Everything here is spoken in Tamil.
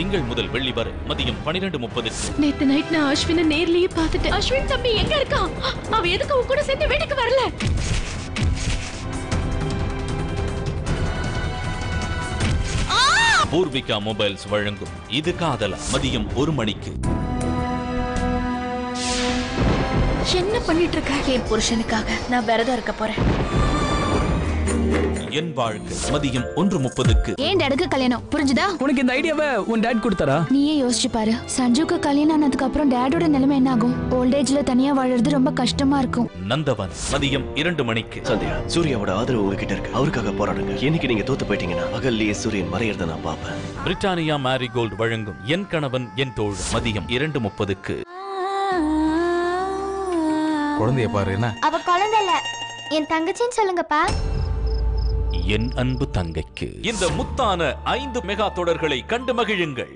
திங்கள் முதல் வெள்ளி வரை மதியம் 12:30. நேத்து நைட் நான் அஸ்வினை நேர்லயே பார்த்துட்டேன். அஸ்வின் தம்பி எங்க இருக்கான்? அவ எதுக்கு உன் கூட சேர்ந்து வீட்டுக்கு வரல? பூர்விகா மொபைல்ஸ் வழங்கும் இது காதலா மதியம் 1 மணிக்கு. என்ன பண்ணிட்டு இருக்க? என் புருஷனுக்காக நான் விரதம் இருக்க போறேன். என் வாழ்க்கை மதியம் 1:30. ஏன் டாடுக்கு கல்யாணம் புரிஞ்சுதா? உனக்கு இந்த ஐடியாவை உன் டாட் கொடுத்தாரா? நீயே யோசிச்சு பாரு. சஞ்சுக்கு கல்யாணம் ஆனதுக்கு அப்புறம் டாடோட நிலைமை என்ன ஆகும்? ஓல்ட் ஏஜ்ல தனியா வாழறது ரொம்ப கஷ்டமா இருக்கும். நந்தவன் மதியம் 2 மணிக்கு. சந்தியா, சூர்யாவோட ஆதரவு உங்ககிட்ட இருக்கு. அவருக்காக போராடுங்க. இன்னைக்கு நீங்க தோத்து போயிட்டீங்கன்னா பகல்லையே சூரியன் மறையறத நான் பாப்பேன். பிரிட்டானியா மேரிகோல்ட் வழங்கும் என் கணவன் என் தோழன் மதியம் 2:30. குழந்தைய பாரு. என்ன அவ குழந்தை இல்ல, என் தங்கச்சின்னு சொல்லுங்கப்பா. என் அன்பு தங்கைக்கு இந்த முத்தான 5 மெகா தொடர்களை கண்டு மகிழுங்கள்.